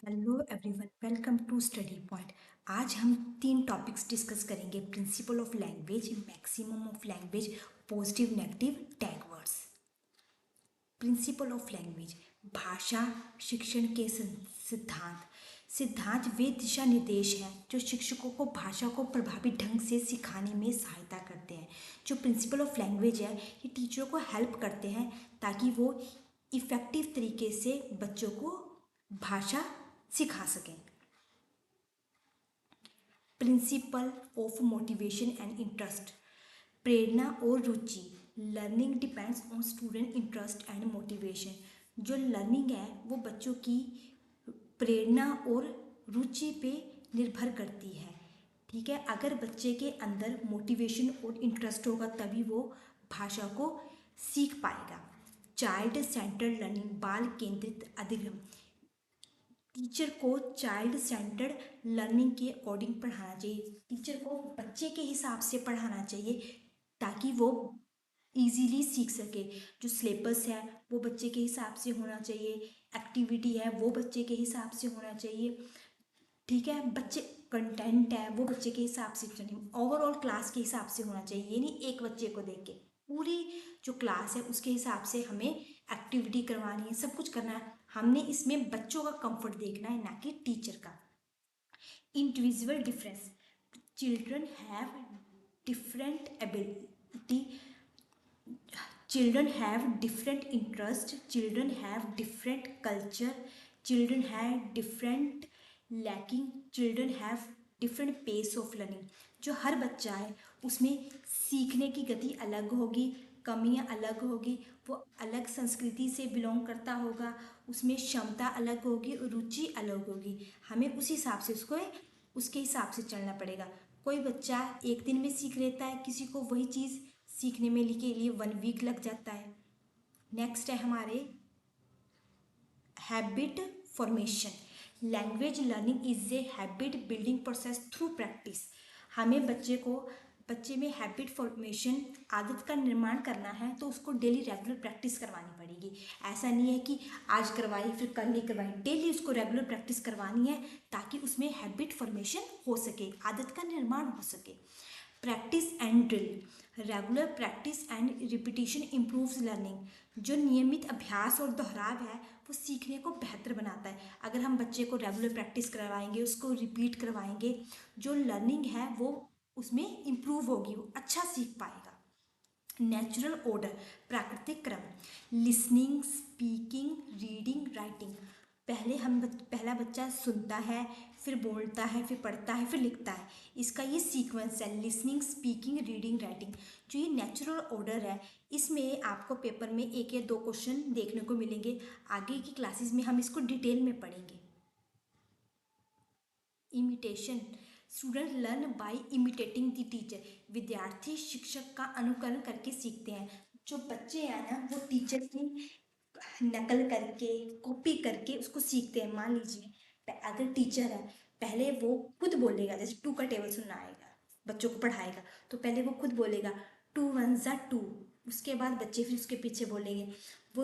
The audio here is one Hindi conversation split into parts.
Hello everyone, welcome to study point. आज हम तीन टॉपिक्स डिस्कस करेंगे। Principle of language, maximum of language, positive negative tag words. Principle of language, भाषा शिक्षण के सिद्धांत। सिद्धांत वे दिशा निर्देश हैं जो शिक्षकों को भाषा को प्रभावी ढंग से सिखाने में सहायता करते हैं। जो प्रिंसिपल ऑफ लैंग्वेज है, ये टीचरों को हेल्प करते हैं ताकि वो इफ़ेक्टिव तरीके से बच्चों को भाषा सिखा सकें। Principle of motivation and interest, प्रेरणा और रुचि। Learning depends on student interest and motivation. जो लर्निंग है वो बच्चों की प्रेरणा और रुचि पे निर्भर करती है। ठीक है, अगर बच्चे के अंदर मोटिवेशन और इंटरेस्ट होगा तभी वो भाषा को सीख पाएगा। चाइल्ड सेंटर्ड लर्निंग, बाल केंद्रित अधिगम। टीचर को चाइल्ड सेंटर्ड लर्निंग के अकॉर्डिंग पढ़ाना चाहिए। टीचर को बच्चे के हिसाब से पढ़ाना चाहिए ताकि वो इजीली सीख सके। जो सिलेबस है वो बच्चे के हिसाब से होना चाहिए, एक्टिविटी है वो बच्चे के हिसाब से होना चाहिए। ठीक है, बच्चे कंटेंट है वो बच्चे के हिसाब से चाहिए, ओवरऑल क्लास के हिसाब से होना चाहिए। ये नहीं एक बच्चे को देख के, पूरी जो क्लास है उसके हिसाब से हमें एक्टिविटी करवानी है, सब कुछ करना है। हमने इसमें बच्चों का कंफर्ट देखना है, ना कि टीचर का। Individual difference, children have different ability, children have different interest, children have different culture, children have different lacking, children have different pace of learning। जो हर बच्चा है उसमें सीखने की गति अलग होगी, कमियां अलग होगी, वो अलग संस्कृति से बिलोंग करता होगा, उसमें क्षमता अलग होगी, रुचि अलग होगी। हमें उस हिसाब से उसके हिसाब से चलना पड़ेगा। कोई बच्चा एक दिन में सीख लेता है, किसी को वही चीज़ सीखने में के लिए 1 वीक लग जाता है। नेक्स्ट है हमारे habit formation. Language learning is a habit building process through practice. हमें बच्चे में हैबिट फॉर्मेशन, आदत का निर्माण करना है तो उसको डेली रेगुलर प्रैक्टिस करवानी पड़ेगी। ऐसा नहीं है कि आज करवाई फिर कल नहीं करवाई, डेली उसको रेगुलर प्रैक्टिस करवानी है ताकि उसमें हैबिट फॉर्मेशन हो सके, आदत का निर्माण हो सके। Practice and drill, regular practice and repetition improves learning. जो नियमित अभ्यास और दोहराव है वो सीखने को बेहतर बनाता है। अगर हम बच्चे को रेगुलर प्रैक्टिस करवाएंगे, उसको रिपीट करवाएंगे, जो लर्निंग है वो उसमें इम्प्रूव होगी, वो अच्छा सीख पाएगा। नेचुरल ऑर्डर, प्राकृतिक क्रम। Listening, speaking, reading, writing. पहला बच्चा सुनता है, फिर बोलता है, फिर पढ़ता है, फिर लिखता है। इसका ये सीक्वेंस है, लिसनिंग, स्पीकिंग, रीडिंग, राइटिंग। जो ये नेचुरल ऑर्डर है, इसमें आपको पेपर में 1 या 2 क्वेश्चन देखने को मिलेंगे। आगे की क्लासेस में हम इसको डिटेल में पढ़ेंगे। Imitation, student learn by imitating the teacher. विद्यार्थी शिक्षक का अनुकरण करके सीखते हैं। जो बच्चे हैं ना वो टीचर की नकल करके, कॉपी करके उसको सीखते हैं। मान लीजिए अगर टीचर है, पहले वो खुद बोलेगा, जैसे 2 का टेबल सुनना आएगा, बच्चों को पढ़ाएगा तो पहले वो खुद बोलेगा 2 1 2। उसके बाद बच्चे फिर उसके पीछे बोलेंगे। वो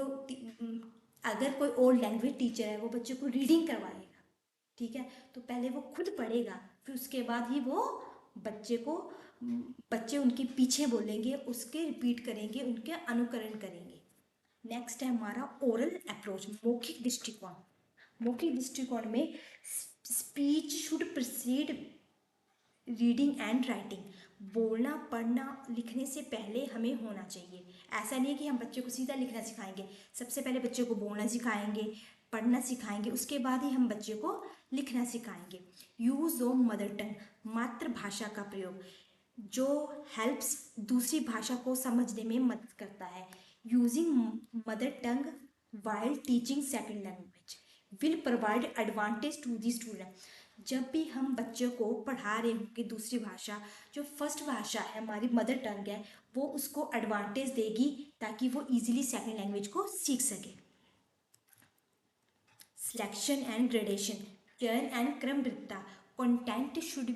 अगर कोई और लैंग्वेज टीचर है वो बच्चों को रीडिंग करवाएगा। ठीक है, तो पहले वो खुद पढ़ेगा, फिर उसके बाद ही वो बच्चे को बच्चे उनके पीछे बोलेंगे, उसके रिपीट करेंगे, उनके अनुकरण करेंगे। नेक्स्ट है हमारा ओरल अप्रोच, मौखिक दृष्टिकोण। मौखिक दृष्टिकोण में speech should preceded reading and writing. बोलना पढ़ना लिखने से पहले हमें होना चाहिए। ऐसा नहीं है कि हम बच्चे को सीधा लिखना सिखाएंगे, सबसे पहले बच्चे को बोलना सिखाएंगे, पढ़ना सिखाएंगे, उसके बाद ही हम बच्चे को लिखना सिखाएंगे। यूज ऑफ मदर टंग, मातृभाषा का प्रयोग, जो हेल्प्स दूसरी भाषा को समझने में मदद करता है। Using mother tongue while teaching second language will provide advantage to the student. जब भी हम बच्चों को पढ़ा रहे होंगे दूसरी भाषा, जो फर्स्ट भाषा है हमारी मदर टंग है, वो उसको एडवांटेज देगी ताकि वो इजीली सेकेंड लैंग्वेज को सीख सके। सिलेक्शन एंड ग्रेडेशन, चयन एंड क्रमबद्धता। Content should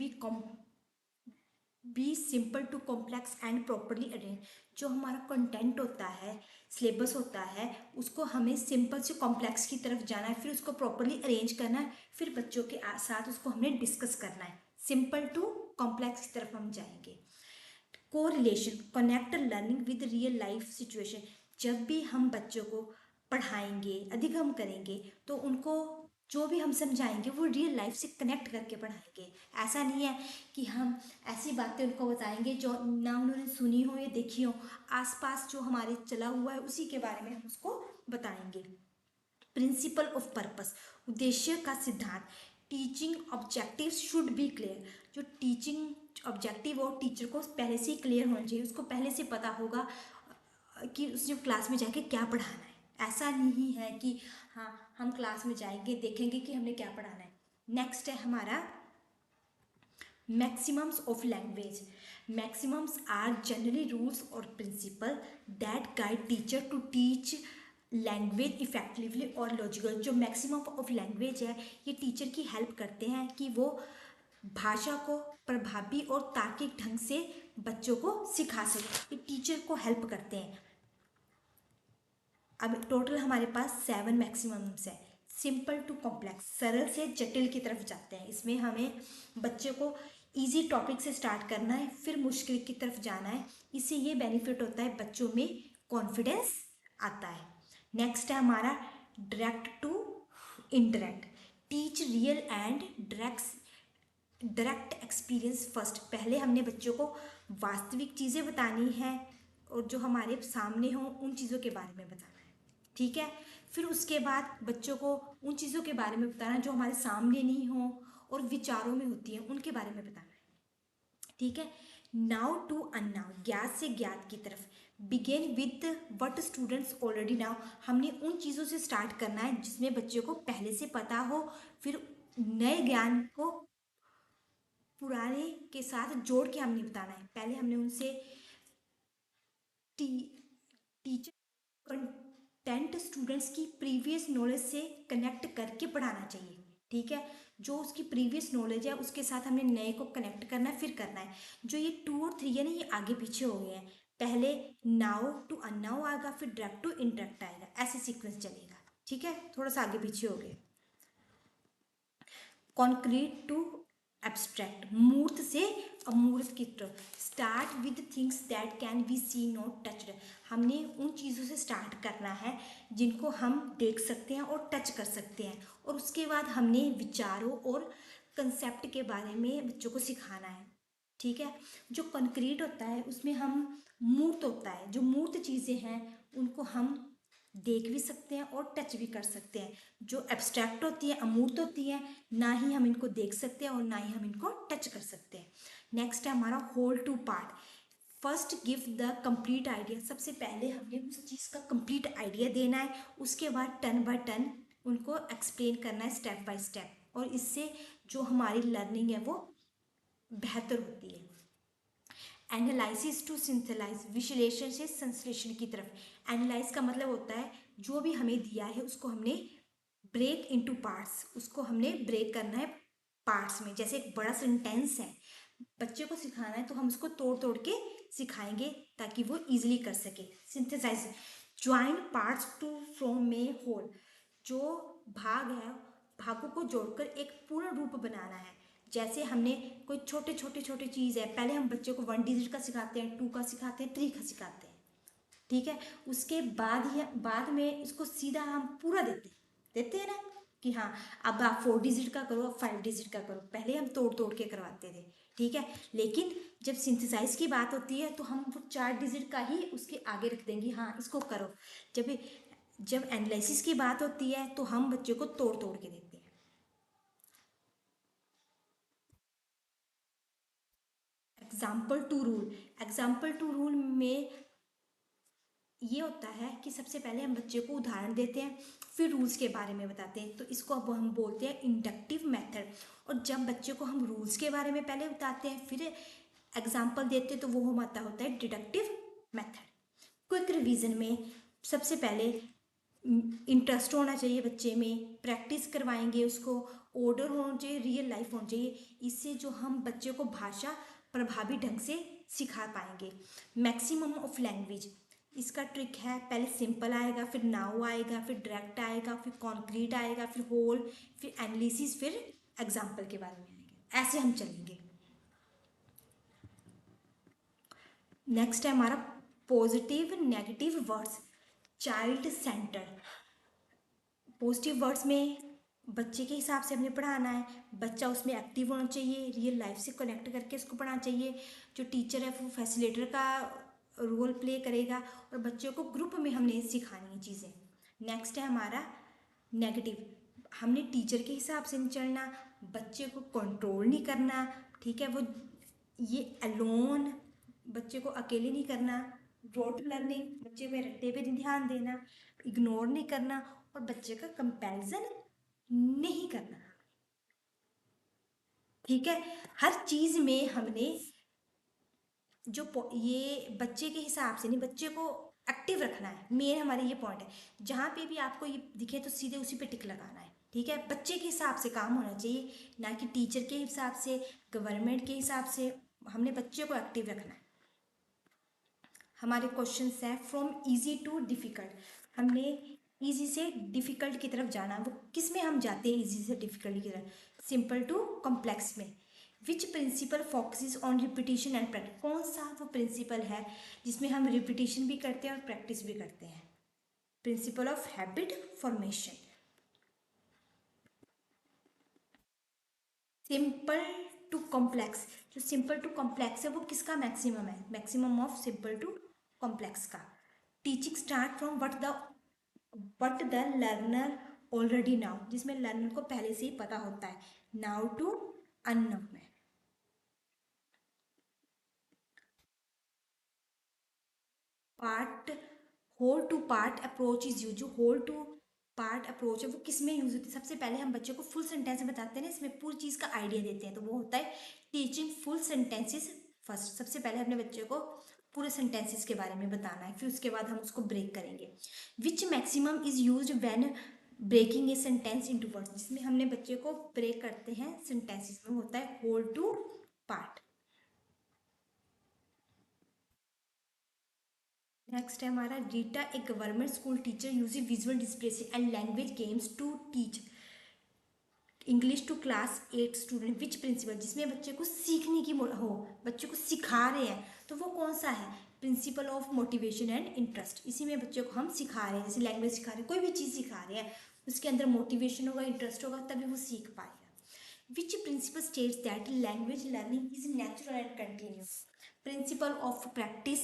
be simple to complex and properly arrange. जो हमारा कंटेंट होता है, सिलेबस होता है, उसको हमें सिंपल से कॉम्प्लेक्स की तरफ जाना है, फिर उसको प्रॉपरली अरेंज करना है, फिर बच्चों के साथ उसको हमने डिस्कस करना है। सिंपल टू कॉम्प्लेक्स की तरफ हम जाएंगे। Correlation, connect learning with real life situation. जब भी हम बच्चों को पढ़ाएंगे, अधिगम करेंगे, तो उनको जो भी हम समझाएंगे वो रियल लाइफ से कनेक्ट करके पढ़ाएंगे। ऐसा नहीं है कि हम ऐसी बातें उनको बताएंगे जो ना उन्होंने सुनी हो या देखी हो, आसपास जो हमारे चला हुआ है उसी के बारे में हम उसको बताएंगे। प्रिंसिपल ऑफ पर्पस, उद्देश्य का सिद्धांत। Teaching objective should be clear. जो टीचिंग ऑब्जेक्टिव हो टीचर को पहले से ही क्लियर होना चाहिए, उसको पहले से पता होगा कि उसने क्लास में जाके क्या पढ़ाना है। ऐसा नहीं है कि हाँ हम क्लास में जाएंगे देखेंगे कि हमने क्या पढ़ाना है। नेक्स्ट है हमारा maximums of language. Maximums are generally rules और principle that guide teacher to teach language effectively और लॉजिकल। जो मैक्सिमम ऑफ लैंग्वेज है ये टीचर की हेल्प करते हैं कि वो भाषा को प्रभावी और तार्किक ढंग से बच्चों को सिखा सके, ये टीचर को हेल्प करते हैं। अब टोटल हमारे पास 7 मैक्सिमम्स है। सिंपल टू कॉम्प्लेक्स, सरल से जटिल की तरफ जाते हैं। इसमें हमें बच्चे को इजी टॉपिक से स्टार्ट करना है, फिर मुश्किल की तरफ जाना है। इससे ये बेनिफिट होता है बच्चों में कॉन्फिडेंस आता है। नेक्स्ट है हमारा direct to indirect. Teach real and direct experience first. पहले हमने बच्चों को वास्तविक चीज़ें बतानी है और जो हमारे सामने हो उन चीज़ों के बारे में बताना है, ठीक है। फिर उसके बाद बच्चों को उन चीज़ों के बारे में बताना जो हमारे सामने नहीं हो और विचारों में होती हैं उनके बारे में बताना है, ठीक है। नाउ टू अननाउ, ज्ञात से ज्ञात की तरफ। Begin with what students already know. हमने उन चीज़ों से स्टार्ट करना है जिसमें बच्चों को पहले से पता हो, फिर नए ज्ञान को पुराने के साथ जोड़ के हमने बताना है। पहले हमने उनसे टी टीचर कंटेंट स्टूडेंट्स की प्रीवियस नॉलेज से कनेक्ट करके पढ़ाना चाहिए, ठीक है। जो उसकी प्रीवियस नॉलेज है उसके साथ हमने नए को कनेक्ट करना है, फिर करना है। जो ये 2 और 3 है ना, ये आगे पीछे हो गए हैं। पहले नाउ टू अननाउ आएगा, फिर डायरेक्ट टू इंटरेक्ट आएगा, ऐसे सीक्वेंस चलेगा, ठीक है। थोड़ा सा आगे पीछे हो गए। कॉन्क्रीट टू एब्स्ट्रैक्ट, मूर्त से अमूर्त की तरफ। Start with things that can be see not touched. हमने उन चीज़ों से स्टार्ट करना है जिनको हम देख सकते हैं और टच कर सकते हैं, और उसके बाद हमने विचारों और कंसेप्ट के बारे में बच्चों को सिखाना है, ठीक है। जो कंक्रीट होता है उसमें हम मूर्त होता है, जो मूर्त चीज़ें हैं उनको हम देख भी सकते हैं और टच भी कर सकते हैं। जो एब्स्ट्रैक्ट होती है, अमूर्त होती है, ना ही हम इनको देख सकते हैं और ना ही हम इनको टच कर सकते हैं। नेक्स्ट है हमारा whole to part. First give the complete idea. सबसे पहले हमने उस चीज़ का कंप्लीट आइडिया देना है, उसके बाद टर्न बाय टर्न उनको एक्सप्लेन करना है स्टेप बाय स्टेप, और इससे जो हमारी लर्निंग है वो बेहतर होती है। एनालिसिस टू सिंथेलाइज, विश्लेषण से संश्लेषण की तरफ। एनालाइज का मतलब होता है जो भी हमें दिया है उसको हमने ब्रेक इनटू पार्ट्स, उसको हमने ब्रेक करना है पार्ट्स में। जैसे एक बड़ा सेंटेंस है, बच्चे को सिखाना है तो हम उसको तोड़ तोड़ के सिखाएंगे ताकि वो इजीली कर सके। Synthesise, join parts to from may whole. जो भाग है भागों को जोड़कर एक पूर्ण रूप बनाना है। जैसे हमने कोई छोटे छोटे छोटे चीज़ है, पहले हम बच्चे को 1 डिजिट का सिखाते हैं, 2 का सिखाते हैं, 3 का सिखाते हैं, ठीक है। उसके बाद में इसको सीधा हम पूरा देते हैं ना कि हाँ अब आप 4 डिजिट का करो, अब 5 डिजिट का करो। पहले हम तोड़ तोड़ के करवाते थे, ठीक है। लेकिन जब सिंथेसाइज की बात होती है तो हम वो 4 डिजिट का ही उसके आगे रख देंगे, हाँ इसको करो। जब जब एनालिसिस की बात होती है तो हम बच्चों को तोड़ तोड़ के देते हैं। Example to rule, example to rule में ये होता है कि सबसे पहले हम बच्चे को उदाहरण देते हैं, फिर रूल्स के बारे में बताते हैं, तो इसको अब हम बोलते हैं इंडक्टिव मेथड। और जब बच्चे को हम रूल्स के बारे में पहले बताते हैं फिर एग्जाम्पल देते हैं तो वो हमारा होता है डिडक्टिव मेथड। क्विक रिवीजन में सबसे पहले इंटरेस्ट होना चाहिए बच्चे में, प्रैक्टिस करवाएंगे उसको, ऑर्डर होना चाहिए, रियल लाइफ होना चाहिए। इससे जो हम बच्चे को भाषा प्रभावी ढंग से सिखा पाएंगे। मैक्सिमम ऑफ लैंग्वेज, इसका ट्रिक है, पहले सिंपल आएगा, फिर नाउ आएगा, फिर डायरेक्ट आएगा, फिर कॉन्क्रीट आएगा, फिर होल, फिर एनालिसिस, फिर एग्जाम्पल के बारे में आएगा। ऐसे हम चलेंगे। नेक्स्ट है हमारा positive negative words, child centre. Positive words में बच्चे के हिसाब से हमने पढ़ाना है, बच्चा उसमें एक्टिव होना चाहिए, रियल लाइफ से कनेक्ट करके उसको पढ़ाना चाहिए। जो टीचर है वो फैसिलिटेटर का रोल प्ले करेगा और बच्चों को ग्रुप में हमने सिखानी है चीज़ें। नेक्स्ट है हमारा नेगेटिव, हमने टीचर के हिसाब से नहीं चलना, बच्चे को कंट्रोल नहीं करना, ठीक है, वो ये अलोन, बच्चे को अकेले नहीं करना, रोट लर्निंग, बच्चे पे रट्टे पे नहीं ध्यान देना, इग्नोर नहीं करना और बच्चे का कंपैरिजन नहीं करना, ठीक है। हर चीज़ में हमने जो ये बच्चे के हिसाब से नहीं, बच्चे को एक्टिव रखना है, मेन हमारे ये पॉइंट है। जहाँ पे भी आपको ये दिखे तो सीधे उसी पे टिक लगाना है, ठीक है। बच्चे के हिसाब से काम होना चाहिए, ना कि टीचर के हिसाब से, गवर्नमेंट के हिसाब से। हमने बच्चे को एक्टिव रखना है। हमारे क्वेश्चंस हैं फ्रॉम इजी टू डिफ़िकल्ट, हमने इजी से डिफ़िकल्ट की तरफ जाना। वो किस में हम जाते हैं इजी से डिफ़िकल्ट की तरफ? सिंपल टू कॉम्प्लेक्स में। Which principle focuses on repetition and practice, कौन सा वो प्रिंसिपल है जिसमें हम रिपीटिशन भी करते हैं और प्रैक्टिस भी करते हैं? Principle of habit formation. Simple to complex, जो सिंपल टू कॉम्प्लेक्स है वो किसका मैक्सिमम है? Maximum of simple to complex का। Teaching start from what the learner already know, जिसमें लर्नर को पहले से ही पता होता है, नाउ टू अननाउ में। Part whole to part approach is use, जो होल टू पार्ट अप्रोच है वो किस में यूज होती है? सबसे पहले हम बच्चों को फुल सेंटेंस में बताते हैं ना, इसमें पूरी चीज़ का आइडिया देते हैं, तो वो होता है टीचिंग फुल सेंटेंसेस फर्स्ट। सबसे पहले अपने बच्चे को पूरे सेंटेंसेस के बारे में बताना है, फिर उसके बाद हम उसको ब्रेक करेंगे। Which maximum is use when breaking a sentence into words, जिसमें हमने बच्चे को ब्रेक करते हैं सेंटेंसेस में, होता है होल टू पार्ट। नेक्स्ट है हमारा Rita, a government school teacher using visual display and language games to teach English to class 8 student. Which principle, जिसमें बच्चे को सीखने की हो, बच्चे को सिखा रहे हैं, तो वो कौन सा है? Principal of motivation and interest. इसी में बच्चे को हम सिखा रहे हैं, जैसे लैंग्वेज सिखा रहे हैं, कोई भी चीज़ सिखा रहे हैं, उसके अंदर मोटिवेशन होगा, इंटरेस्ट होगा, तभी वो सीख पाएगा। Which principle states that language learning is natural and continuous? Principle of practice,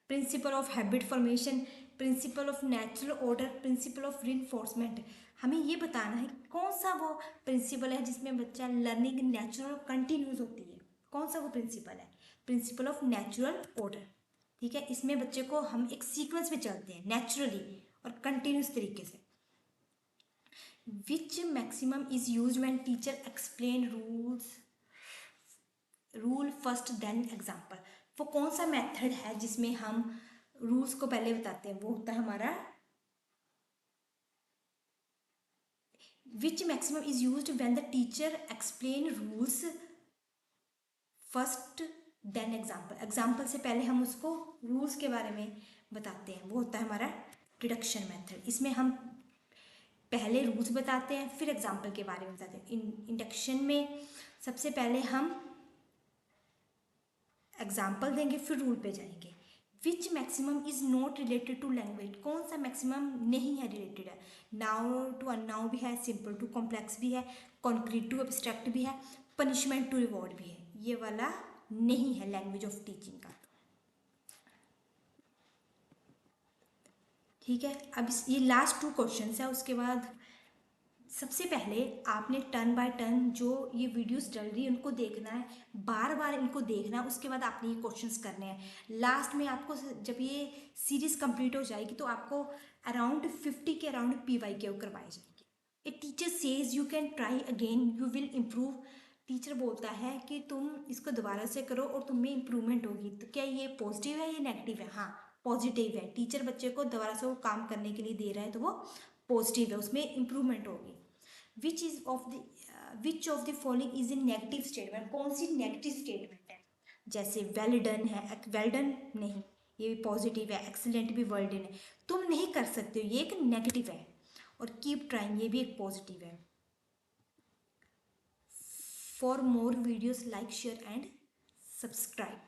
principal of habit formation, principle of natural order, principle of reinforcement. हमें ये बताना है कौन सा वो प्रिंसिपल है जिसमें बच्चा लर्निंग नेचुरल कंटिन्यूस होती है, कौन सा वो प्रिंसिपल है? प्रिंसिपल ऑफ नेचुरल ऑर्डर, ठीक है। इसमें बच्चे को हम एक सीक्वेंस में चलते हैं नेचुरली और कंटिन्यूस तरीके से। Which maximum is use when teacher explain rule first then example. वो कौन सा मेथड है जिसमें हम रूल्स को पहले बताते हैं? वो होता है हमारा which maximum is use when the teacher explain rules first then example. Example से पहले हम उसको रूल्स के बारे में बताते हैं, वो होता है हमारा डिडक्शन मेथड। इसमें हम पहले रूल्स बताते हैं, फिर एग्जाम्पल के बारे में बताते हैं। इंडक्शन में सबसे पहले हम एग्जाम्पल देंगे, फिर रूल पे जाएंगे। Which maximum is not related to language, कौन सा मैक्सिमम नहीं है रिलेटेड है? नाउ टू अननाउ भी है, सिंपल टू कॉम्प्लेक्स भी है, कॉन्क्रीट टू एब्स्ट्रैक्ट भी है, पनिशमेंट टू रिवॉर्ड भी है। ये वाला नहीं है लैंग्वेज ऑफ टीचिंग का, ठीक है। अब ये लास्ट 2 क्वेश्चन है, उसके बाद सबसे पहले आपने टर्न बाय टर्न जो ये वीडियोस डल रही है उनको देखना है, बार बार इनको देखना है, उसके बाद आपने ये क्वेश्चंस करने हैं। लास्ट में आपको जब ये सीरीज़ कंप्लीट हो जाएगी तो आपको अराउंड 50 के अराउंड PYQ करवाए जाएंगे। A teacher says you can try again you will improve, teacher बोलता है कि तुम इसको दोबारा से करो और तुम में इम्प्रूवमेंट होगी। तो क्या ये पॉजिटिव है या नेगेटिव है? हाँ पॉजिटिव है, टीचर बच्चे को दोबारा से वो काम करने के लिए दे रहा है तो वो पॉजिटिव है, उसमें इम्प्रूवमेंट होगी। Which is of the which of the following is in negative statement, कौन सी नेगेटिव स्टेटमेंट है? जैसे वेल डन है, वेल डन नहीं, ये भी पॉजिटिव है, एक्सीलेंट भी वेल डन है, तुम नहीं कर सकते हो, ये एक नेगेटिव है, और कीप ट्राइंग ये भी एक पॉजिटिव है। For more videos like share and subscribe.